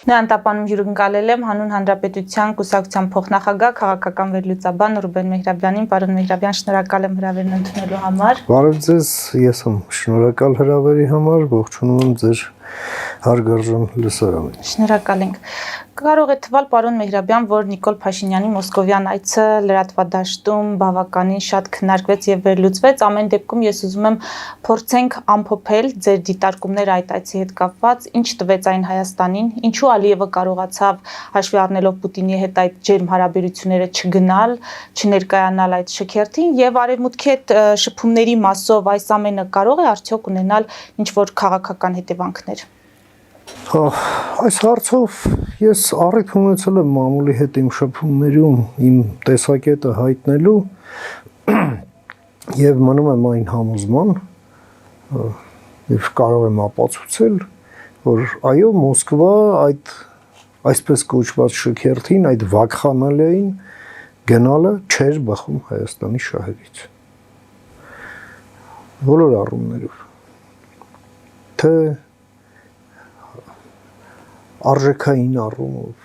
Նանտապանում հյուրընկալել եմ հանուն Հանրապետության կուսակցության փոխնախագահ քաղաքական վերլուծաբան Ռուբեն Մեհրաբյանին, պարոն Մեհրաբյան, շնորհակալ եմ հրավերն ընդունելու համար։ Բարև ձեզ, ես եմ շնորհակալ հրավերի համար, ողջունում եմ ձեր հարգարժան լսարանին։ Շնորհակալ ենք։ Կարող է թվալ, պարոն Մեհրաբյան, որ Նիկոլ Փաշինյանի մոսկովյան այցը լրատվադաշտում բավականին շատ քննարկվեց եւ վերլուծվեց։ Ամեն դեպքում ես ուզում եմ փորձենք ամփոփել ձեր դիտարկումները այդ այցի հետ կապված, ինչ տվեց այն Հայաստանին, ինչու Ալիևը կարողացավ հաշվի առնելով Պուտինի հետ այդ ջերմ հարաբերությունները չգնալ, չներկայանալ այդ շքերթին եւ արևմուտքի հետ շփումների մասով այս ամենը կարող է արդյոք ունենալ ինչ որ քաղաքական հետևանքներ։ Այս հարցով ես առիթ ունեցել եմ մամուլի հետ իմ շփումներում իմ տեսակետը հայտնելու եւ մնում եմ այն համոզման եւ կարող եմ ապացուցել, որ այո, Մոսկվա այդ այսպես կոչված շքերթին, այդ վակխանալիային գնալը չէր բխում Հայաստանի շահերից։ Բոլոր առումներով։ Թե արժեքային առումով,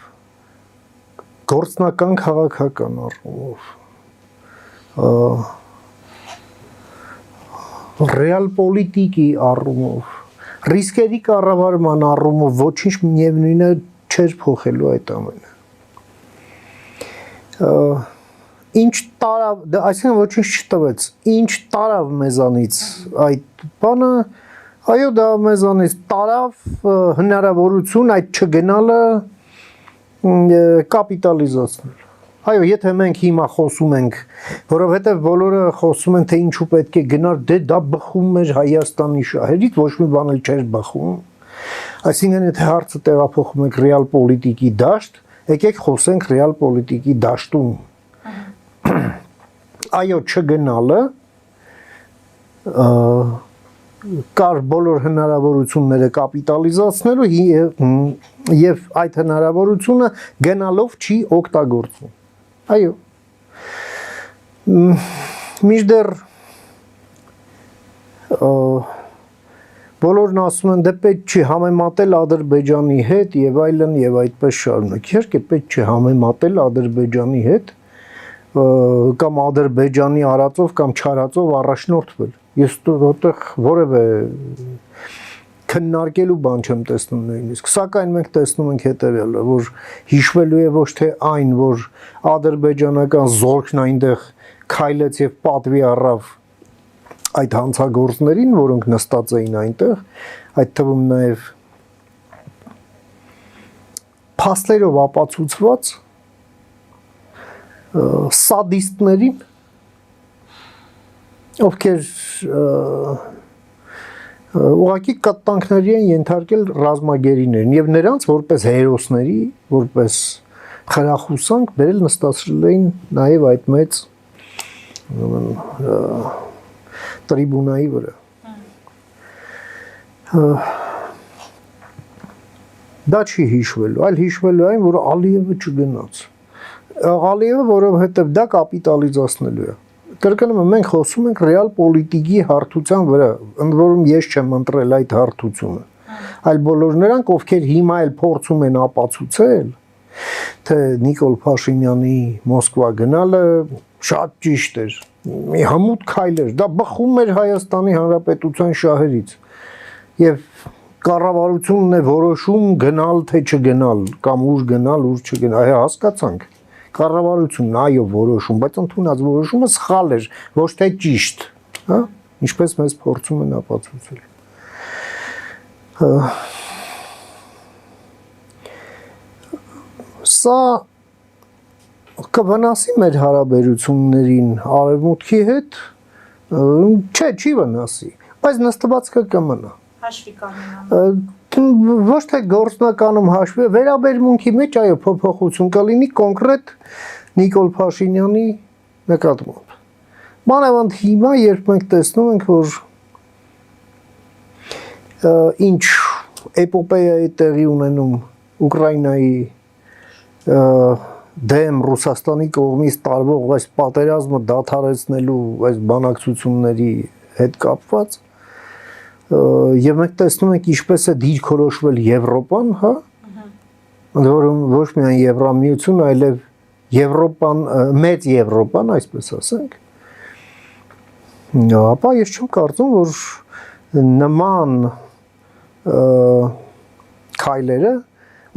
գործնական քաղաքական առումով, ռեալ պոլիտիկի առումով, ռիսկերի կառավարման առումով ոչինչ միևնույնը չէր փոխելու այդ ամենը։ Ինչ տարավ, այսինքն ոչինչ չտվեց, ինչ տարավ մեզանից այդ բանը, այո, դա մեզանից տարավ հնարավորություն այդ չգնալը կապիտալիզացնել։ Այո, եթե մենք հիմա խոսում ենք, որովհետև բոլորը խոսում են, թե ինչու պետք է գնար, դե դա բխում էր Հայաստանի շահերից, ոչ մի բան էլ չէր բխում։ Այսինքն, եթե հարցը տեղափոխում ենք ռեալ պոլիտիկի դաշտ, եկեք խոսենք ռեալ պոլիտիկի դաշտում։ Այո, չգնալը կար բոլոր հնարավորությունները կապիտալիզացնելու եւ այդ հնարավորությունը գնալով չի օգտագործվում։ Այո։ Մինչդեռ բոլորն ասում են, դե պետք չի համեմատել Ադրբեջանի հետ եւ այլն եւ այդպես շարունակ։ Իհարկե պետք չի համեմատել Ադրբեջանի հետ կամ Ադրբեջանի արածով կամ չարածով առաջնորդվել։ Ես որտեղ որևէ քննարկելու բան չեմ տեսնում նույնիսկ, սակայն մենք տեսնում ենք հետևյալը, որ հիշվելու է ոչ թե այն, որ ադրբեջանական զորքն այնտեղ քայլեց եւ պատվի առավ այդ հանցագործներին, որոնք նստած էին այնտեղ, այդ թվում նաեւ փաստերով ապացուցված սադիստներին, ովքեր ուղղակի կտանքների են ենթարկել ռազմագերիներին եւ նրանց որպես հերոսների, որպես խրախուսանք բերել նստացրել էին նաեւ այդ մեծ տրիբունայի վրա։ Դա չի հիշվելու, այլ հիշվելու այն, որ Ալիևը չգնաց։ Ալիևը, որովհետև դա կապիտալիզացնելու է։ Կրկնում եմ, մենք խոսում ենք ռեալ պոլիտիկի հարթության վրա, ընդ որում ես չեմ ընտրել այդ հարթությունը, այլ բոլոր նրանք, ովքեր հիմա էլ փորձում են ապացուցել, թե Նիկոլ Փաշինյանի Մոսկվա գնալը շատ ճիշտ էր, մի հմուտ քայլ էր, դա բխում էր Հայաստանի Հանրապետության շահերից, եւ կառավարությունն է որոշում գնալ թե չգնալ, կամ ուր գնալ, ուր չգնալ, հասկացանք։ Կառավարությունն այո որոշում, բայց ընդունած որոշումը սխալ էր, ոչ թե ճիշտ, հա, ինչպես մեզ փորձում են ապացուցել։ Սա կվնասի մեր հարաբերություններին արևմուտքի հետ, չէ, չի վնասի, բայց նստվածքը կմնա։ Հաշվի կամենա։ Ոչ թե գործնականում հաշվի, վերաբերմունքի մեջ այո փոփոխություն կլինի կոնկրետ Նիկոլ Փաշինյանի նկատմամբ։ Մանավանդ հիմա, երբ մենք տեսնում ենք, որ ինչ էպոպեյա է տեղի ունենում Ուկրաինայի դեմ Ռուսաստանի կողմից տարվող այս պատերազմը դադարեցնելու այս բանակցությունների հետ կապված, եւ մենք տեսնում ենք ինչպես է դիրքորոշվել Եվրոպան, հա, որում ոչ միայն Եվրամիություն, այլև Եվրոպան, մեծ Եվրոպան, այսպես ասենք, ապա ես չեմ կարծում, որ նման քայլերը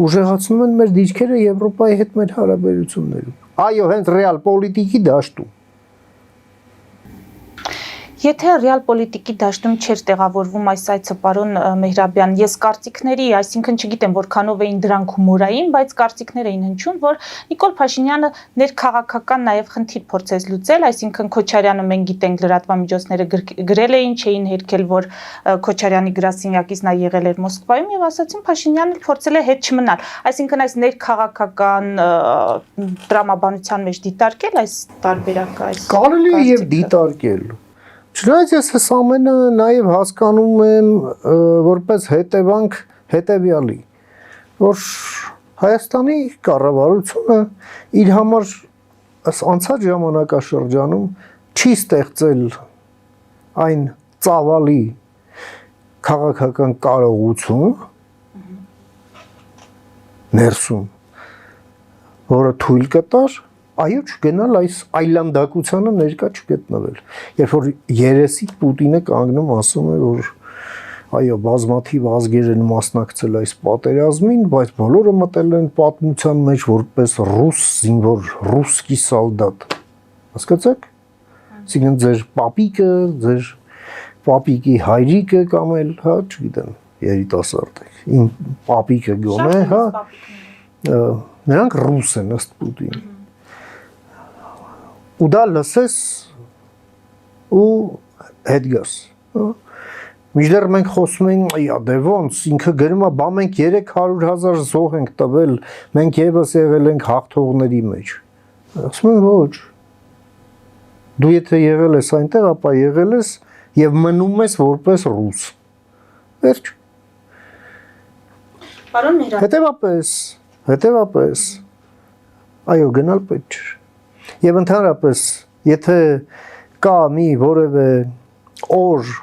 ուժեղացնում են մեր դիրքերը Եվրոպայի հետ մեր հարաբերություններում։ Այո, հենց ռեալ պոլիտիկի դաշտում։ Եթե ռեալ պոլիտիկի դաշտում չէր տեղավորվում այս այցը, պարոն Մեհրաբյան, ես կարծիքների, այսինքն չգիտեմ որքանով էին դրանք հումորային, բայց կարծիքներ էին հնչում, որ Նիկոլ Փաշինյանը ներքաղաքական նաև խնդիր փորձեց լուծել, այսինքն Քոչարյանը մենք գիտենք լրատվամիջոցները գրել էին, չէին հերքել, որ Քոչարյանի գրասենյակից նա եղել էր Մոսկվայում եւ ասացին Փաշինյանը փորձել է հետ չմնալ, այսինքն այս ներքաղաքական տրամաբանության մեջ դիտարկել այս տարբերակը, այս կարելի է եւ դիտարկել։ Չնայած ես այս ամենը նաև հասկանում եմ որպես հետևանք հետևյալի, որ Հայաստանի կառավարությունը իր համար անցած ժամանակաշրջանում չի ստեղծել այն ծավալի քաղաքական կարողություն ներսում, որը թույլ կտար այո չգնալ այս այլանդակությանը ներկա չգտնվել։ Երբ որ երեսի Պուտինը կանգնում ասում է, որ այո բազմաթիվ ազգեր են մասնակցել այս պատերազմին, բայց բոլորը մտել են պատմության մեջ որպես ռուս զինվոր, ռուսկի սալդատ։ Հասկացաք։ Այսինքն ձեր պապիկը, ձեր պապիկի հայրիկը կամ էլ, հա, չգիտեմ, երիտասարդ եք։ Իմ պապիկը գոնե, հա, նրանք ռուս են ըստ Պուտինի։ Ու դա լսես ու հետ գաս։ Միջդեռ մենք խոսում ենք, դե ոնց, ինքը գրում է, բա մենք 300,000 զոհ ենք տվել, մենք եւս եղել ենք հաղթողների մեջ։ Ասում եմ ոչ։ Դու եթե եղել ես այնտեղ, ապա եղել ես եւ մնում ես որպես ռուս։ Վերջ։ Պարոն Մեհրաբյան, հետևապես, այո, գնալ պետք չէ։ Եվ ընդհանրապես, եթե կա մի որևէ օր,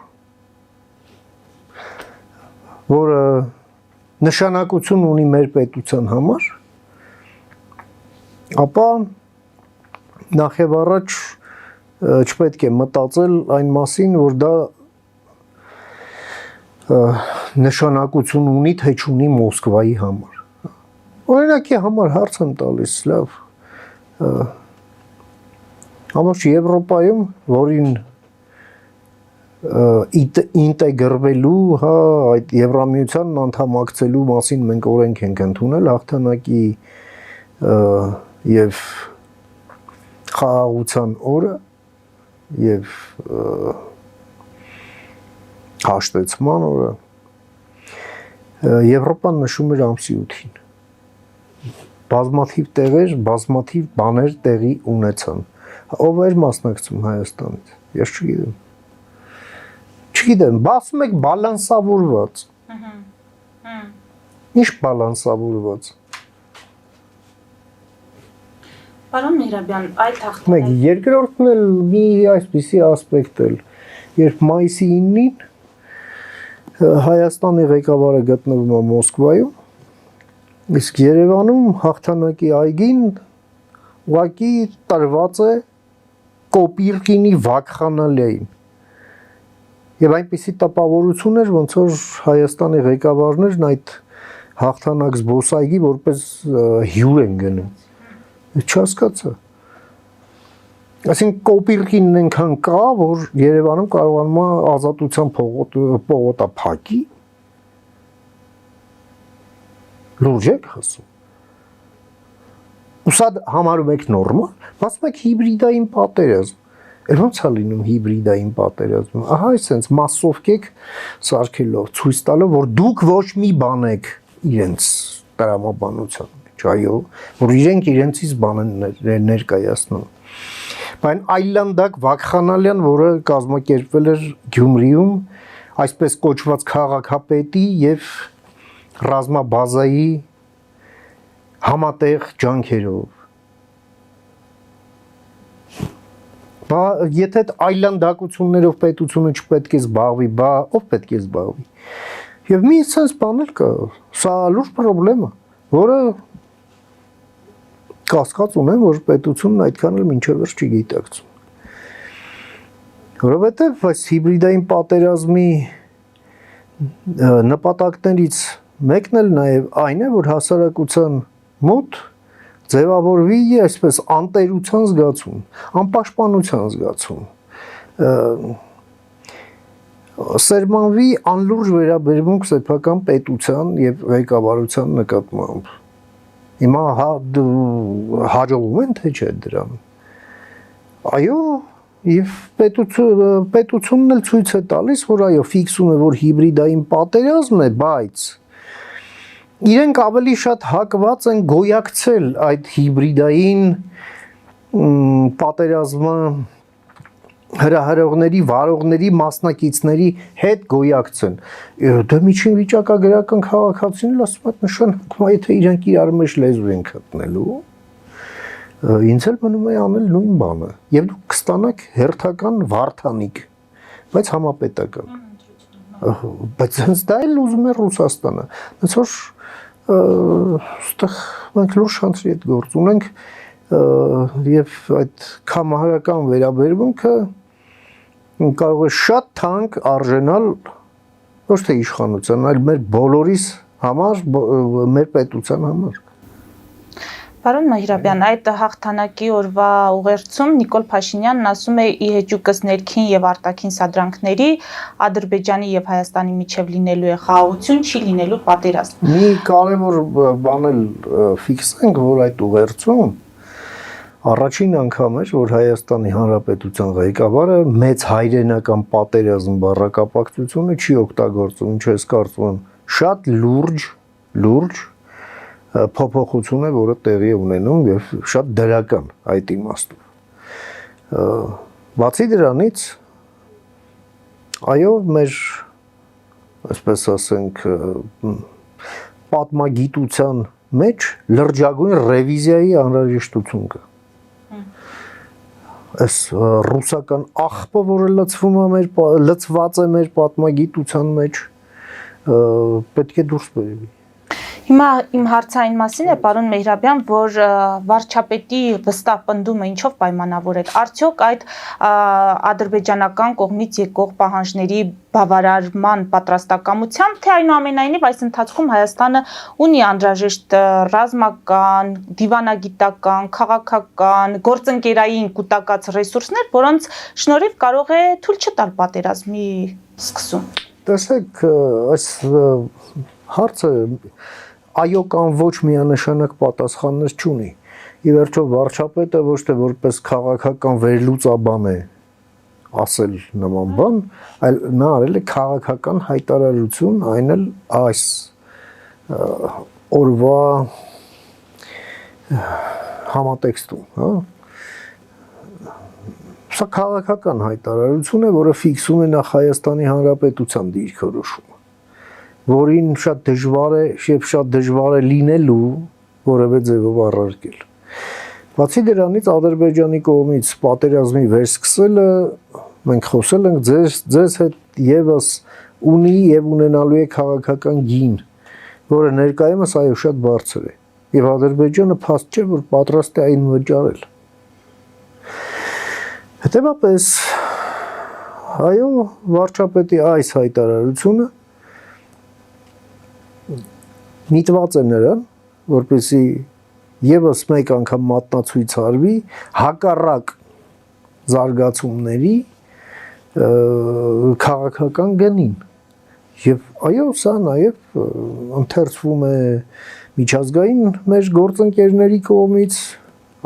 որը նշանակություն ունի մեր պետության համար, ապա նախ եւ առաջ չպետք է մտածել այն մասին, որ դա նշանակություն ունի, թե չունի Մոսկվայի համար։ Օրինակի համար հարց եմ տալիս, լավ, ամբողջ Եվրոպայում, որին ինտեգրվելու, հա, այդ Եվրամիությանն անդամակցելու մասին մենք օրենք ենք ընդունել հաղթանակի եւ խաղաղության օրը եւ հաշտեցման օրը Եվրոպան նշում էր ամսի 8-ին։ Բազմաթիվ տեղեր, բազմաթիվ բաներ տեղի ունեցան։ Ով էր մասնակցում Հայաստանից։ Ես չգիտեմ։ Չգիտեմ, ասում եք բալանսավորված։ Ինչ բալանսավորված։ Պարոն Մեհրաբյան, այդ հաղթանակը Մեկ երկրորդն էլ մի այսպիսի ասպեկտ էլ, երբ մայիսի 9-ին Հայաստանի ղեկավարը գտնվում է Մոսկվայում, իսկ Երևանում հաղթանակի այգին ուղղակի տրված է Կոպիրկինի վակխանալիային։ Եվ այնպիսի տպավորություն էր, ոնց որ Հայաստանի ղեկավարներն այդ հաղթանակ զբոսայգի որպես հյուր են գնում։ Չհասկացա։ Այսինքն Կոպիրկինն այնքան կա, որ Երևանում կարողանում է ազատության պողոտա փակի։ Լուրջ եք ասում։ Ու սա համարում եք նորմալ, ասում եք հիբրիդային պատերազմ։ Էլ ոնց է լինում հիբրիդային պատերազմ։ Ահա այսպես մասսովկեք սարքելով, ցույց տալով, որ դուք ոչ մի բան եք իրենց տրամաբանության մեջ, այո, որ իրենք իրենցից բան են ներկայացնում։ Բայց այլանդակ Վակխանալյան, որը կազմակերպվել էր Գյումրիում, այսպես կոչված քաղաքապետի եւ ռազմաբազայի համատեղ ջանքերով։ Բա եթե այլանդակություններով պետությունը չպետք է զբաղվի, բա ով պետք է զբաղվի։ Եվ մի sense բան էլ կա, սա լուրջ խնդրեմ է, որը կասկած ունեմ, որ պետությունն այդքան էլ մինչև վերջ չի գիտակցում։ Որովհետև այս հիբրիդային պատերազմի նպատակներից մեկն էլ նաև այն է, որ հասարակության մոտ ձևավորվի այսպես անտերության զգացում, անպաշտպանության զգացում, սերմանվի անլուրջ վերաբերմունք սեփական պետության եւ ղեկավարության նկատմամբ։ Հիմա հաջողվում են թե չէ դրան։ Այո, եւ պետությունն էլ ցույց է տալիս, որ այո, ֆիքսում է, որ հիբրիդային պատերազմն է, բայց իրենք ավելի շատ հակված են գոյակցել այդ հիբրիդային պատերազմը հրահրողների, վարողների, մասնակիցների հետ գոյակցեն։ Դե միջին վիճակագրական քաղաքացին էլ ասում է նշանակում, եթե իրենք իրար մեջ լեզու են գտնելու, ինձ էլ մնում է անել նույն բանը։ Եվ դուք կստանաք հերթական վարդանիկ, բայց համապետական։ Բայց հենց դա էլ ուզում է Ռուսաստանը։ Ոնց որ այստեղ մենք լուրջ շանսի հետ գործ ունենք եւ այդ կամահարական վերաբերմունքը կարող է շատ թանկ արժենալ ոչ թե իշխանության, այլ մեր բոլորիս համար, մեր պետության համար։ Պարոն Մահիրաբյան, այդ հաղթանակի օրվա ուղերձում Նիկոլ Փաշինյանն ասում է՝ ի հեճուկս ներքին եւ արտաքին սադրանքների Ադրբեջանի եւ Հայաստանի միջև լինելու է խաղաղություն, չի լինելու պատերազմ։ Մի կարևոր բան էլ ֆիքսենք, որ այդ ուղերձում առաջին անգամ էր, որ Հայաստանի Հանրապետության ղեկավարը մեծ հայրենական պատերազմ բառակապակցությունը չի օգտագործում, ինչ ես կարծում եմ, շատ լուրջ փոփոխություն է, որը տեղի է ունենում եւ շատ դրական այդ իմաստով։ Բացի դրանից, այո, մեր, այսպես ասենք, պատմագիտության մեջ լրջագույն ռևիզիայի անհրաժեշտություն կա։ Այս ռուսական աղբը, որը լցված է մեր պատմագիտության մեջ, պետք է դուրս բերվի։ Հիմա իմ հարցը այն մասին է, պարոն Մեհրաբյան, որ վարչապետի վստահ պնդումը ինչով պայմանավորել։ Արդյոք այդ ադրբեջանական կողմից եկող պահանջների բավարարման պատրաստակամությամբ, թե այնուամենայնիվ այս ընթացքում Հայաստանը ունի անհրաժեշտ ռազմական, դիվանագիտական, քաղաքական, գործընկերային կուտակած ռեսուրսներ, որոնց շնորհիվ կարող է թույլ չտալ պատերազմի սկսում։ Տեսեք, այս հարցը այո կամ ոչ միանշանակ պատասխաններ չունի։ Ի վերջո վարչապետը ոչ թե որպես քաղաքական վերլուծաբան է ասել նման բան, այլ նա արել է քաղաքական հայտարարություն, այն էլ այս օրվա համատեքստում, հա։ Սա քաղաքական հայտարարություն է, որը ֆիքսում է նախ Հայաստանի Հանրապետության դիրքորոշումը, որին շատ դժվար է լինելու որևէ ձևով առարկել։ Բացի դրանից Ադրբեջանի կողմից պատերազմի վերսկսելը մենք խոսել ենք ձեզ հետ եւս ունի եւ ունենալու է քաղաքական գին, որը ներկայումս այո շատ բարձր է եւ Ադրբեջանը փաստ չէ, որ պատրաստ է այն վճարել։ Հետևաբար այո վարչապետի այս հայտարարությունը միտված է նրան, որպեսզի եւս մեկ անգամ մատնացույց արվի հակառակ զարգացումների քաղաքական գնին։ Եվ այո, սա նաեւ ընթերցվում է միջազգային մեր գործընկերների կողմից,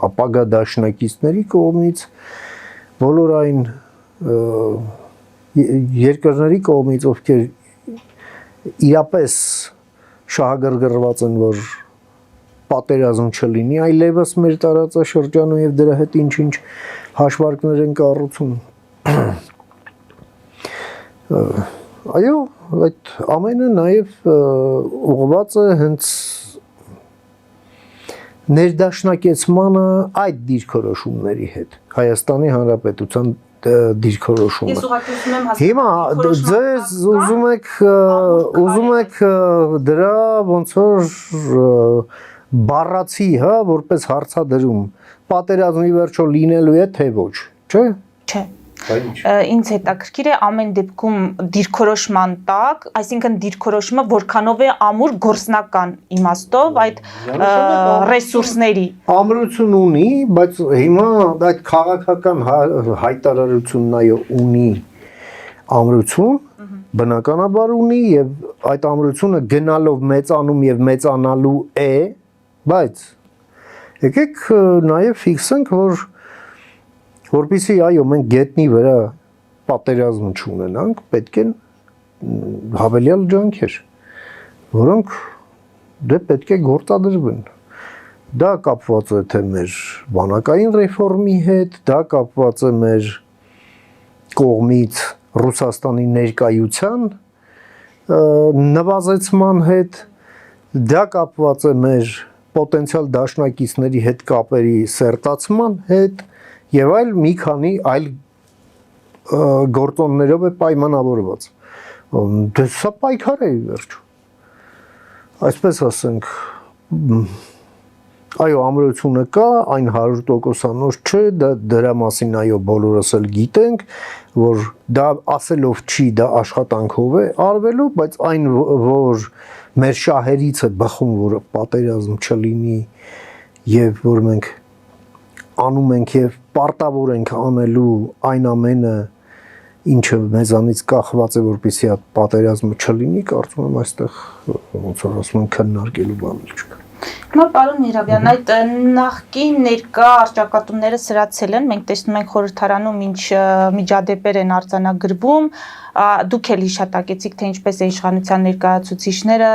ապագա դաշնակիցների կողմից, բոլոր այն երկրների կողմից, ովքեր իրապես շահագրգռված են, որ պատերազմ չլինի, այլևս մեր տարածաշրջանում եւ դրա հետ ինչ-ինչ հաշվարկներ են կառուցում։ Այո, այդ ամենը նաեւ ուղղված է հենց ներդաշնակեցմանը այդ դիրքորոշումների հետ, Հայաստանի Հանրապետության դիրքորոշումը։ Ես ուղղակի ուզում եմ Հիմա ձեզ ուզում եք դրա ոնց որ բառացի, հա, որպես հարցադրում պատերազմի վերջո լինելու է թե ոչ, չէ՞։ Չէ։ Ինձ հետաքրքիր է ամեն դեպքում դիրքորոշման տակ, այսինքն դիրքորոշումը որքանով է ամուր գործնական իմաստով այդ ռեսուրսների։ Ամրություն ունի, բայց հիմա այդ քաղաքական հայտարարությունն այո ունի ամրություն, բնականաբար ունի եւ այդ ամրությունը գնալով մեծանում եւ մեծանալու է, բայց եկեք նաեւ ֆիքսենք, որպեսզի այո մենք գետնի վրա պատերազմ չունենանք, պետք են հավելյալ ջանքեր, որոնք դե պետք է գործադրվեն։ Դա կապված է թե մեր բանակային ռեֆորմի հետ, դա կապված է մեր կողմից Ռուսաստանի ներկայության նվազեցման հետ, դա կապված է մեր պոտենցիալ դաշնակիցների հետ կապերի սերտացման հետ եւ այլ մի քանի այլ գործոններով է պայմանավորված։ Դե սա պայքար է վերջո։ Այսպես ասենք, այո, ամրությունը կա, այն 100%-անոց չէ, դրա մասին այո բոլորս էլ գիտենք, որ դա ասելով չի, դա աշխատանքով է արվելու, բայց այն որ մեր շահերից է բխում, որ պատերազմ չլինի եւ որ մենք անում ենք եւ պարտավոր ենք անելու այն ամենը, ինչը մեզանից կախված է, որպեսզի այդ պատերազմը չլինի, կարծում եմ այստեղ ոնց որ ասում են քննարկելու բան չկա։ Հիմա պարոն Միրաբյան, այդ նախկին ներկա արճակատումները սրացել են, մենք տեսնում ենք խորհրդարանում ինչ միջադեպեր են արձանագրվում, դուք էլ հիշատակեցիք, թե ինչպես է իշխանության ներկայացուցիչները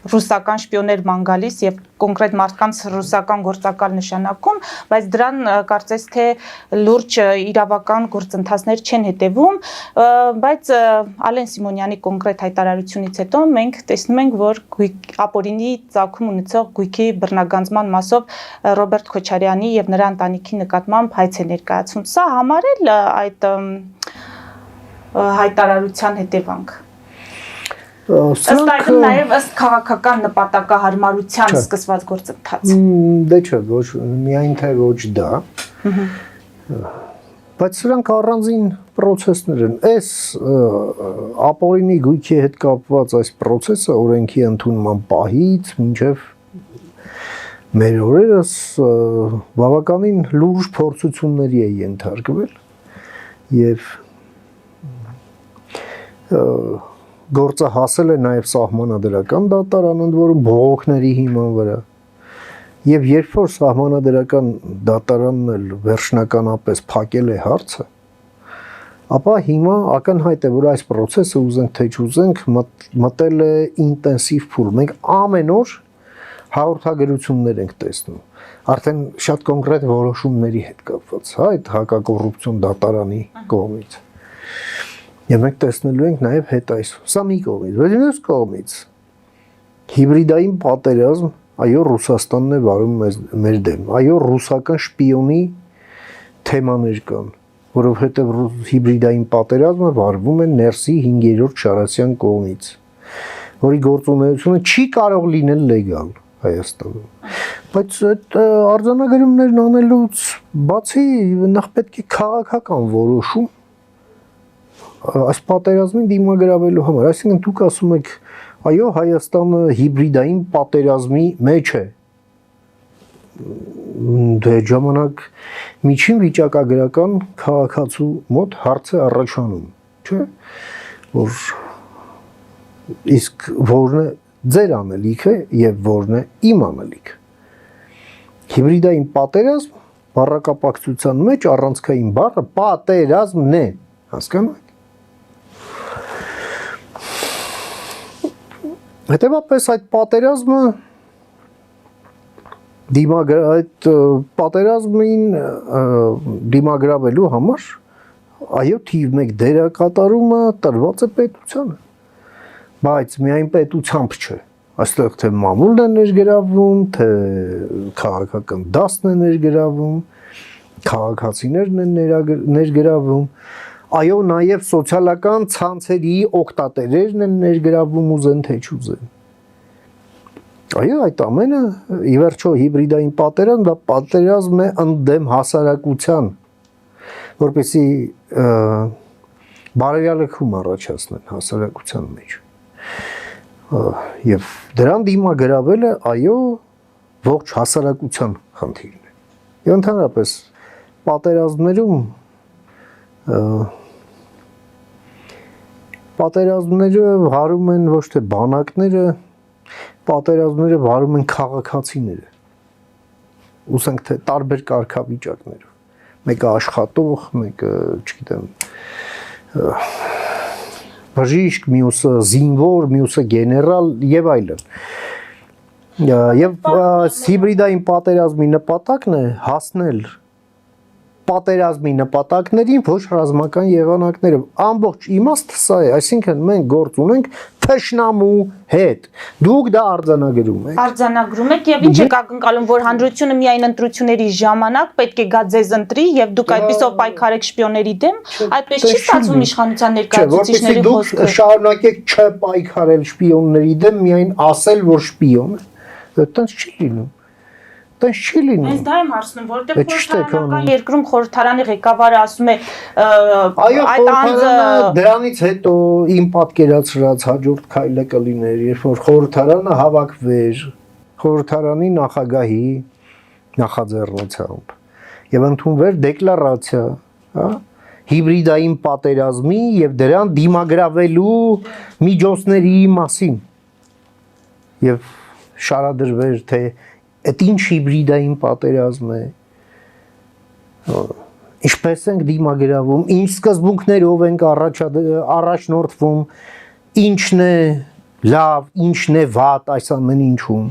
ռուսական շպիոներ ման գալիս եւ կոնկրետ մարդկանց ռուսական գործակալ նշանակում, բայց դրան կարծես թե լուրջ իրավական գործընթացներ չեն հետևում, բայց Ալեն Սիմոնյանի կոնկրետ հայտարարությունից հետո մենք տեսնում ենք, որ ապօրինի ծագում ունեցող գույքի բռնագանձման մասով Ռոբերտ Քոչարյանի եւ նրա ընտանիքի նկատմամբ հայց է ներկայացում։ Սա համարել այդ հայտարարության հետևանք։ Ըստ այդմ նաև ըստ քաղաքական նպատակահարմարության սկսված գործընթաց։ Դե չէ, ոչ միայն թե ոչ դա։ Բայց սրանք առանձին process-ներ են։ Այս ապօրինի գույքի հետ կապված այս process-ը օրենքի ընդունման պահից մինչև մեր օրերս բավականին լուրջ փորձությունների է ենթարկվել եւ գործը հասել է նաև սահմանադրական դատարան, ընդ որում բողոքների հիման վրա։ Եվ երբ որ սահմանադրական դատարանն էլ վերջնականապես փակել է հարցը, ապա հիմա ակնհայտ է, որ այս process-ը ուզենք թե չուզենք մտել է ինտենսիվ փուլ։ Մենք ամեն օր հաղորդագրություններ ենք տեսնում, արդեն շատ կոնկրետ որոշումների հետ կապված, հա, այդ հակակոռուպցիոն դատարանի կողմից։ Եվ մենք տեսնելու ենք նաև հետ այս։ Սա մի կողմից, բայց մյուս կողմից հիբրիդային պատերազմ, այո, Ռուսաստանն է վարում մեր դեմ։ Այո, ռուսական շպիոնի թեմաներ կան, որովհետև հիբրիդային պատերազմը վարվում է ներսի 5-րդ Շարասյան կողմից, որի գործունեությունը չի կարող լինել լեգալ Հայաստանում։ Բայց այդ արձանագրումներն անելուց բացի նախ պետք է քաղաքական որոշում այս պատերազմին դիմագրավելու համար, այսինքն դուք ասում եք, այո, Հայաստանը հիբրիդային պատերազմի մեջ է։ Դե ժամանակ միջին վիճակագրական քաղաքացու մոտ հարց է առաջանում, չէ՞, որ իսկ որն է ձեր անելիքը եւ որն է իմ անելիքը։ Հիբրիդային պատերազմ բառակապակցության մեջ առանցքային բառը պատերազմն է, հասկանում եք։ Հետևաբար այդ պատերազմը այդ պատերազմին դիմագրավելու համար այո թիվ 1 դերակատարումը տրված է պետությանը, բայց միայն պետությամբ չէ, այստեղ թե մամուլն է ներգրավվում, թե քաղաքական դասն է ներգրավվում, քաղաքացիներն են ներգրավում, այո, նաև սոցիալական ցանցերի օգտատերերն են ներգրավում ուզեն թե չուզեն։ Այո, այդ ամենը ի վերջո հիբրիդային պատերազմ, դա պատերազմ է ընդդեմ հասարակության, որպեսզի բարերարում առաջացնեն հասարակության մեջ։ Եվ դրան դիմագրավելը, այո, ողջ հասարակության խնդիրն է։ Եվ ընդհանրապես պատերազմները վարում են ոչ թե բանակները, պատերազմները վարում են քաղաքացիները։ Ուսանք թե տարբեր կարգավիճակներով։ Մեկը աշխատող, մեկը, չգիտեմ, բժիշկ, մյուսը զինվոր, մյուսը գեներալ եւ այլն։ Եվ հիբրիդային պատերազմի նպատակն է հասնել պատերազմի նպատակներին ոչ ռազմական եղանակներով։ Ամբողջ իմաստը սա է, այսինքն մենք գործ ունենք թշնամու հետ։ Դուք դա արձանագրում եք։ Արձանագրում եք եւ ինչ եք ակնկալում, որ հանրությունը միայն ընտրությունների ժամանակ պետք է գա ձեզ ընտրի եւ դուք այդպիսով պայքարեք շպիոնների դեմ, այդպես չի ստացվում իշխանության ներկայացուցիչների խոսքը։ Շարունակեք չպայքարել շպիոնների դեմ, միայն ասել, որ շպիոն է։ Այդտենց չի լինում։ Դա չի լինում։ Հենց դա եմ հարցնում, որովհետև խորհրդարանական երկրում խորհրդարանի ղեկավարը ասում է այդ անձը դրանից հետո իմ պատկերացրած հաջորդ քայլը կլիներ, երբ որ խորհրդարանը հավաքվեր խորհրդարանի նախագահի նախաձեռնությամբ եւ ընդունվեր դեկլարացիա, հա, հիբրիդային պատերազմի եւ դրան դիմագրավելու միջոցների մասին եւ շարադրվեր թե այդ ինչ հիբրիդային պատերազմ է, ինչպես ենք դիմագրավում, ինչ սկզբունքներով ենք առաջնորդվում, ինչն է լավ, ինչն է վատ այս ամեն ինչում։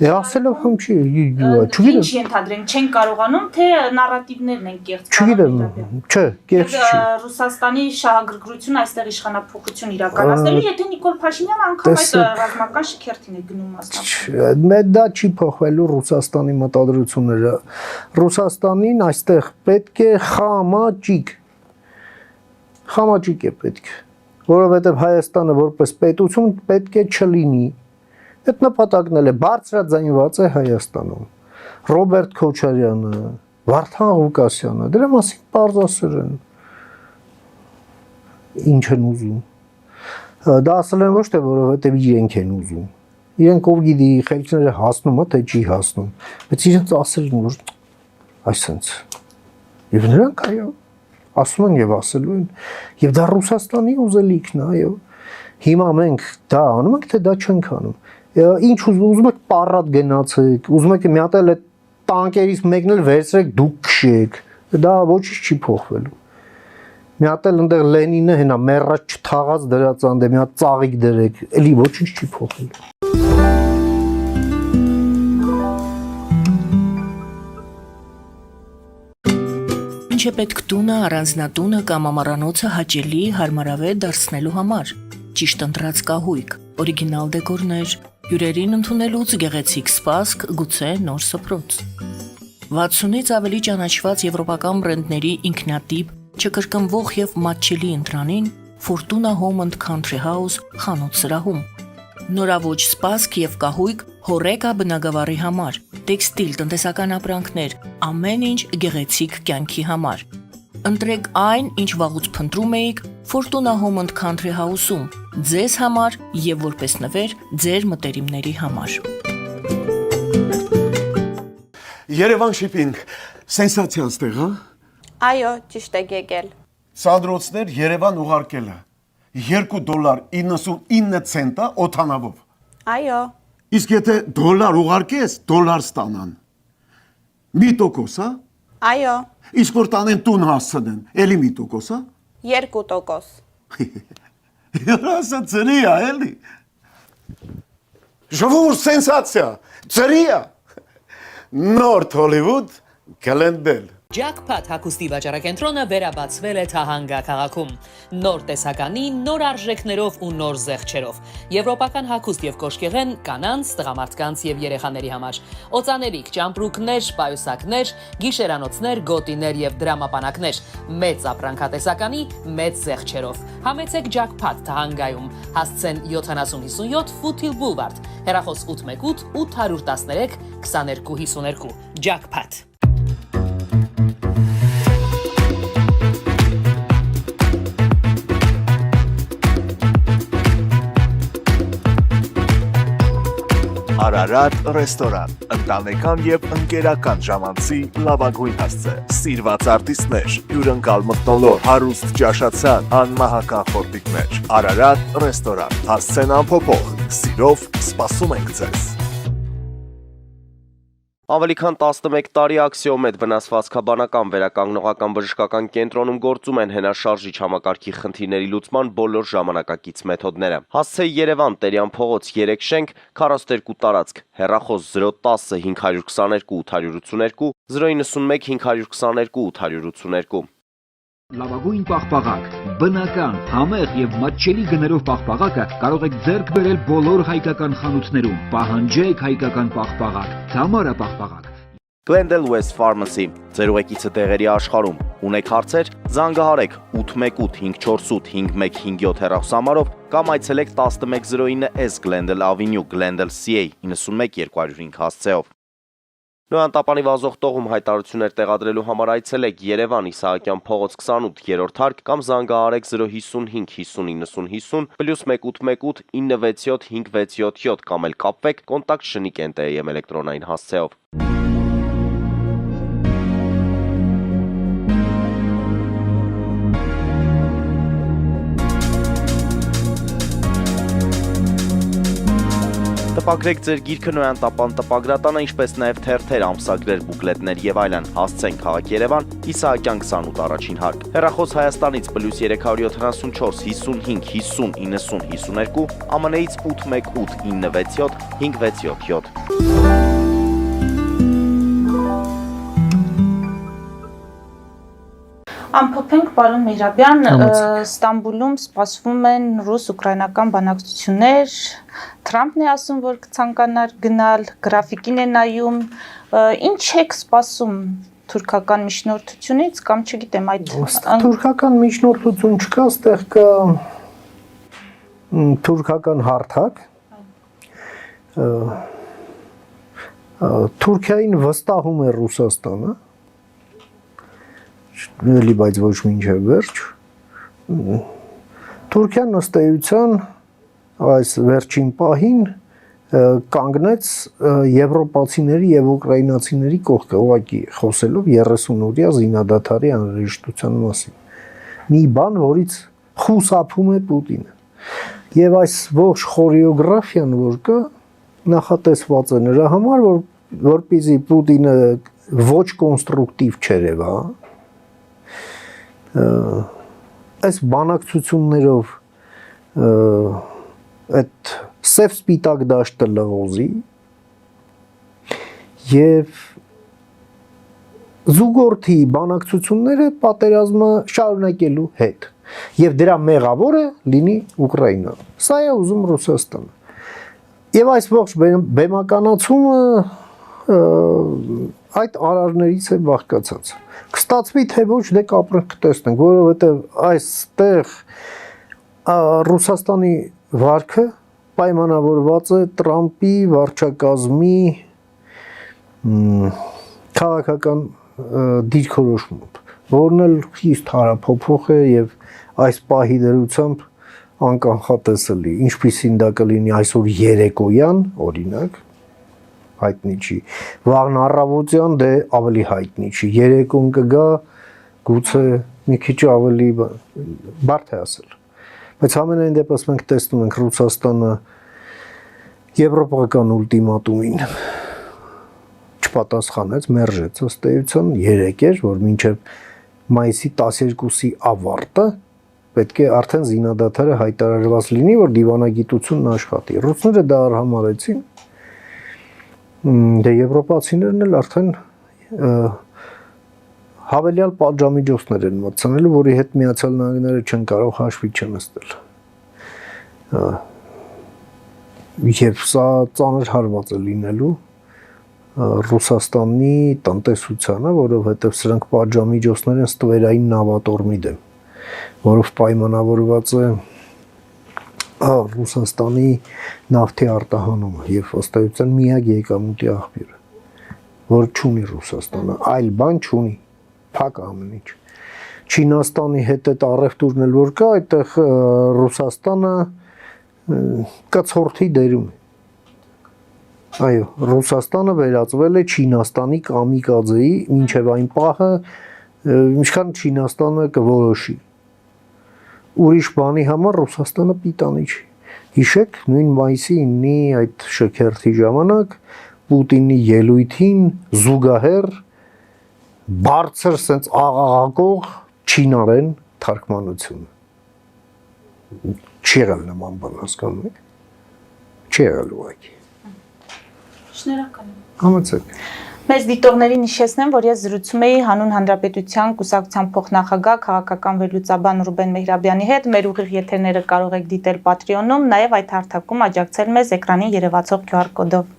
Ասելով համ չի, չգիտեմ։ Ինչ ենթադրենք, չեն կարողանում, թե նարատիվներն են կեղծ։ Չգիտեմ, չէ, կեղծ չի։ Ռուսաստանի շահագրգռությունը այստեղ իշխանափոխություն իրականացնելու, եթե Նիկոլ Փաշինյանը անգամ այդ ռազմական շքերթին է գնում մասնակցել։ Դա չի փոխվելու Ռուսաստանի մտադրությունները։ Ռուսաստանին այստեղ պետք է խամաճիկ է պետք, որովհետև Հայաստանը որպես պետություն պետք է չլինի։ Այդ նպատակն էլ է բարձրաձայնված է Հայաստանում։ Ռոբերտ Քոչարյանը, Վարդան Ղուկասյանը դրա մասին պարզ ասել են։ Ինչ են ուզում։ Դա ասել են ոչ թե որովհետև իրենք են ուզում։ Իրենք ով գիտի խելքները հասնում է թե չի հասնում, բայց իրենց ասել են որ այսպես։ Եվ նրանք այո ասում են եւ ասելու են եւ դա Ռուսաստանի ուզելիքն է, այո։ Հիմա մենք դա անում ենք թե դա չենք անում։ Ինչ ուզում եք պարատ գնացեք, ուզում եք մի հատ էլ այդ տանկերից մեկն էլ վերցրեք դուք քշեք, դա ոչինչ չի փոխվելու։ Մի հատ էլ այնտեղ Լենինը հենա մեռած չթաղած դրած անդե մի հատ ծաղիկ դրեք, էլի ոչինչ չի փոխվելու։ Ինչ է պետք տունը, առանձնատունը կամ ամառանոցը հաճելի, հարմարավետ դարձնելու համար։ Ճիշտ ընտրած կահույք, օրիգինալ դեկորներ, հյուրերին ընդունելուց գեղեցիկ սպասք, գուցե նոր սփռոց։ 60-ից ավելի ճանաչված եվրոպական բրենդների ինքնատիպ, չկրկնվող եւ մատչելի ընտրանին Fortuna Home and Country House խանութ սրահում։ Նորավոճ սպասք եւ կահույք հորեկա բնագավառի համար, տեքստիլ, տնտեսական ապրանքներ, ամեն ինչ գեղեցիկ կյանքի համար։ Ընտրեք այն, ինչ վաղուց փնտրում էիք Fortuna Home and Country House-ում, ձեզ համար եւ որպես նվեր ձեր մտերիմների համար։ Երևան շիփինգ, սենսացիա ստեղ, հա։ Այո, ճիշտ եք եկել։ Սանդրոցներ Երևան ուղարկելը $2.99 օթանավով։ Այո։ Իսկ եթե դոլար ուղարկես, դոլար ստանան։ 1%, հա։ Այո։ Իսկ որ տանեն տուն հասցնեն, էլի 1%, հա։ 2%։ Ասա ծրի է, էլի։ Ժողովուրդ սենսացիա, ծրի է։ Նորթ Հոլիվուդ կլենդել։ Jackpot հագուստի վաճառակենտրոնը վերաբացվել է Թահանգա քաղաքում։ Նոր տեսականի, նոր արժեքներով ու նոր զեղչերով։ Եվրոպական հագուստ եւ կոշկեղեն կանանց, տղամարդկանց եւ երեխաների համար։ Օծանելիք, ճամպրուկներ, պայուսակներ, գիշերանոցներ, գոտիներ եւ դրամապանակներ։ Մեծ ապրանքատեսականի, մեծ զեղչերով։ Համեցեք Jackpot Թահանգայում։ Հասցեն 7057 Foothill Boulevard։ Հեռախոս 818 813 2252։ Jackpot Արարատ ռեստորան, ընտանեկան եւ ընկերական ժամանցի լավագույն հասցե, սիրված արտիստներ, հյուրընկալ մթնոլորտ, հարուստ ճաշացան, անմահական խորտիկներ, Արարատ ռեստորան, հասցեն անփոփոխ, սիրով սպասում ենք ձեզ։ Ավելի քան 11 տարի Աքսիոմետ վնասվածքաբանական վերականգնողական բժշկական կենտրոնում գործում են հենաշարժիչ համակարգի խնդիրների լուծման բոլոր ժամանակակից մեթոդները։ Հասցեի Երևան, Տերյան փողոց 3 շենք, 42 տարածք, հեռախոս 010 522 882, 091 522 882։ Լավագույն պաղպաղակ, բնական, համեղ եւ մատչելի գներով պաղպաղակը կարող եք ձեռք բերել բոլոր հայկական խանութներում։ Պահանջեք հայկական պաղպաղակ, Թամարա պաղպաղակ։ Glendale West Pharmacy, ձեր ուղեկիցը տեղերի աշխարհում։ Ունեք հարցեր, զանգահարեք 818 548 5157 հեռախոսահամարով կամ այցելեք 1109S Glendale Avenue, Glendale CA 91205 հասցեով։ Նոյան տապանի վազող տողում հայտարարություններ տեղադրելու համար այցելեք Երևան Իսահակյան փողոց 28 երրորդ հարկ կամ զանգահարեք 055 50 90 50 +118 967 567 կամ էլ կապվեք կոնտակտ Շնիկ NTM էլեկտրոնային հասցեով։ Տպագրեք ձեր գիրքը Նոյան տապան տպագրատանը, ինչպես նաև թերթեր, ամսագրեր, բուկլետներ եւ այլն։ Հասցեն քաղաք Երևան, Իսահակյան 28 առաջին հարկ։ Հեռախոս Հայաստանից +374 55 50 90 52, ԱՄՆ-ից 818 967 567։ Ամփոփենք, պարոն Մեհրաբյան, Ստամբուլում սպասվում են ռուս-ուկրաինական բանակցություններ, Թրամփն է ասում, որ կցանկանար գնալ, գրաֆիկին է նայում, ինչ եք սպասում թուրքական միջնորդությունից կամ չգիտեմ այդ թուրքական միջնորդություն չկա, այստեղ կա թուրքական հարթակ, Թուրքիային վստահում է Ռուսաստանը, Էլի բայց ոչ մինչև վերջ։ Թուրքիան ըստ էության այս վերջին պահին կանգնեց եվրոպացիների եւ ուկրաինացիների կողքը, ուղղակի խոսելով 30-օրյա զինադադարի անհրաժեշտության մասին։ Մի բան, որից խուսափում է Պուտինը։ Եվ այս ողջ խորեոգրաֆիան, որ կա, նախատեսված է նրա համար, որպեսզի Պուտինը ոչ կոնստրուկտիվ չերևա, այս բանակցություններով այդ սև սպիտակ դաշտը լղոզի եւ զուգորդի բանակցությունները պատերազմը շարունակելու հետ եւ դրա մեղավորը լինի Ուկրաինան։ Սա է ուզում Ռուսաստանը։ Եվ այս ողջ բեմականացումը այդ արարներից է բաղկացած։ Կստացվի թե ոչ, դե կապրենք կտեսնենք, որովհետև այստեղ Ռուսաստանի վարքը պայմանավորված է Տրամպի վարչակազմի քաղաքական դիրքորոշմամբ, որն էլ խիստ հարափոփող է եւ այս պահի դրությամբ անկանխատեսելի, ինչպիսին դա կլինի այսօր երեկոյան, օրինակ, հայտնի չի, վաղն առավոտյան դե ավելի հայտնի չի, երեկոն կգա, գուցե մի քիչ ավելի բարդ է ասել, բայց ամենայն դեպս մենք տեսնում ենք Ռուսաստանը եվրոպական ուլտիմատումին չպատասխանեց, մերժեց ըստ էության 3 էր, որ մինչև մայիսի 12-ի ավարտը պետք է արդեն զինադադարը հայտարարված լինի, որ դիվանագիտությունն աշխատի։ Ռուսները դա արհամարեցին, դե եվրոպացիներն էլ արդեն հավելյալ պատժամիջոցներ են մտցնելու, որի հետ Միացյալ Նահանգները չեն կարող հաշվի չնստել։ Եվ սա ծանր հարված է լինելու Ռուսաստանի տնտեսությանը, որովհետև սրանք պատժամիջոցներ են ստվերային նավատորմի դեմ, որով պայմանավորված է Ռուսաստանի նավթի արտահանումը եւ ըստ էության միակ եկամուտի աղբյուրը, որ չունի Ռուսաստանը, այլ բան չունի, փակ ամեն ինչ։ Չինաստանի հետ այդ առևտուրն էլ որ կա, այդտեղ Ռուսաստանը կցորդի դերում է։ Այո, Ռուսաստանը վերածվել է Չինաստանի կամիկաձեի, մինչև այն պահը, ինչքան Չինաստանը կորոշի։ Ուրիշ բանի համար Ռուսաստանը պիտանի չի։ Հիշեք, նույն մայիսի 9-ի այդ շքերթի ժամանակ Պուտինի ելույթին զուգահեռ բարձր սենց աղաղակող չինարեն թարգմանությունը։ Չի եղել նման բան, հասկանում եք։ Չի եղել ուղղակի։ Շնորհակալ եմ։ Համեցեք։ Մեծ դիտողներին հիշեցնեմ, որ ես զրուցում էի Հանուն Հանրապետության կուսակցության փոխնախագահ քաղաքական վերլուծաբան Ռուբեն Մեհրաբյանի հետ։ Մեր ուղիղ եթերները կարող եք դիտել Patreon-ում, նաև այդ հարթակում աջակցել մեզ էկրանին երևացող QR կոդով։